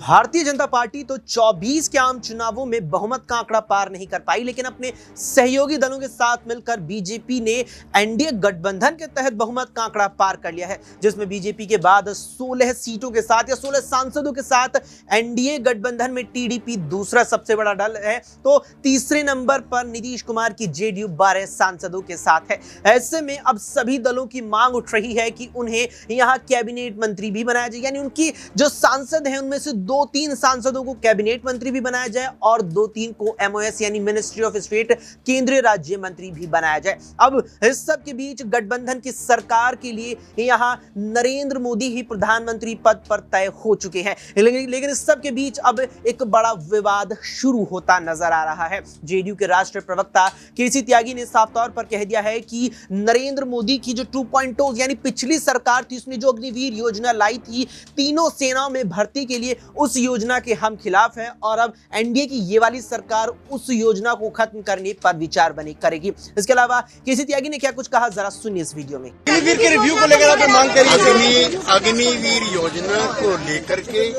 Bharatiya Janata party तो 24 के आम चुनावों में बहुमत का आंकड़ा पार नहीं कर पाई, लेकिन अपने सहयोगी दलों के साथ मिलकर बीजेपी ने एनडीए गठबंधन के तहत बहुमत का आंकड़ा पार कर लिया है, जिसमें बीजेपी के बाद 16 सीटों के साथ या 16 सांसदों के साथ एनडीए गठबंधन में टीडीपी दूसरा सबसे बड़ा दल है, तो तीसरे नंबर पर नीतीश कुमार की जेडीयू 12 सांसदों के साथ है। ऐसे में अब सभी दलों की मांग उठ रही है कि उन्हें यहां कैबिनेट मंत्री भी बनाया जाए, यानी उनकी जो सांसद हैं उनमें से 2-3 सांसदों को कैबिनेट मंत्री भी बनाया जाए और 2-3 को एमओएस यानी मिनिस्ट्री ऑफ स्टेट केंद्रीय राज्य मंत्री भी बनाया जाए। अब इस सब के बीच गठबंधन की सरकार के लिए यहां नरेंद्र मोदी ही प्रधानमंत्री पद पर तय हो चुके हैं, लेकिन इस सब के बीच अब एक बड़ा विवाद शुरू होता नजर आ रहा है। जेडीयू के राष्ट्रीय प्रवक्ता केसी त्यागी ने साफ तौर पर कह दिया है कि नरेंद्र मोदी की जो 2.0 यानी पिछली सरकार थी, उसने जो अग्निवीर योजना लाई थी तीनों सेनाओं में भर्ती के लिए, उस योजना के हम खिलाफ हैं और अब एनडीए की ये वाली सरकार उस योजना को खत्म करने पर विचार करेगी। इसके अलावा केसी त्यागी ने क्या कुछ कहा, जरा सुनिए इस वीडियो में। अग्निवीर के रिव्यू को लेकर आप मांग करिए। अग्निवीर योजना को लेकर के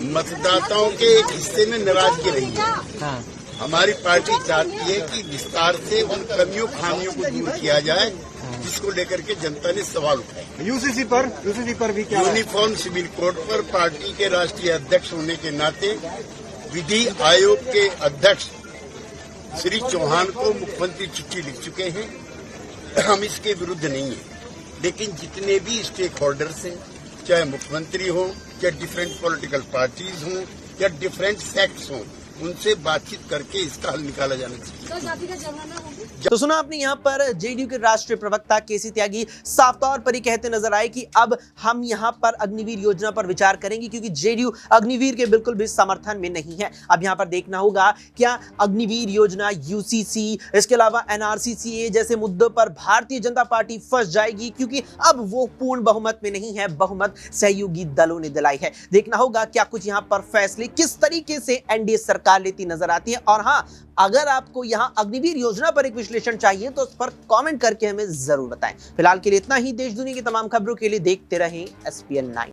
मतदाताओं के एक हिस्से में नाराजगी रही है। हमारी पार्टी चाहती है कि विस्तार से उन कमियों खामियों को दूर किया जाए जिसको लेकर के जनता ने सवाल उठाए। यूसीसी पर भी क्या यूनिफॉर्म सिविल कोड पर पार्टी के राष्ट्रीय अध्यक्ष होने के नाते विधि आयोग के अध्यक्ष श्री चौहान को मुख्यमंत्री चिट्ठी लिख चुके हैं। हम इसके विरुद्ध नहीं हैं, लेकिन जितने भी स्टेक होल्डर्स हैं, चाहे मुख्यमंत्री हो, चाहे डिफरेंट पॉलिटिकल पार्टीज हों या डिफरेंट सेक्ट्स हों, उनसे बातचीत करके इसका हल निकाला जाना चाहिए। तो सुना आपने यहाँ पर जेडीयू के राष्ट्रीय प्रवक्ता केसी त्यागी साफ तौर पर ही कहते नजर आए कि अब हम यहाँ पर अग्निवीर योजना पर विचार करेंगे, क्योंकि जेडीयू अग्निवीर के बिल्कुल भी समर्थन में नहीं है। अब यहाँ पर देखना होगा क्या अग्निवीर योजना, यूसीसी, इसके अलावा एनआरसीसीए जैसे मुद्दों पर भारतीय जनता पार्टी फंस जाएगी, क्योंकि अब वो पूर्ण बहुमत में नहीं है, बहुमत सहयोगी दलों ने दिलाई है। देखना होगा क्या कुछ यहाँ पर फैसले किस तरीके से एनडीए सरकार लेती नजर आती है। और हाँ, अगर आपको यहाँ अग्निवीर योजना पर एक विश्लेषण चाहिए तो उस पर कमेंट करके हमें जरूर बताएं। फिलहाल के लिए इतना ही। देश दुनिया की तमाम खबरों के लिए देखते रहें SPN9।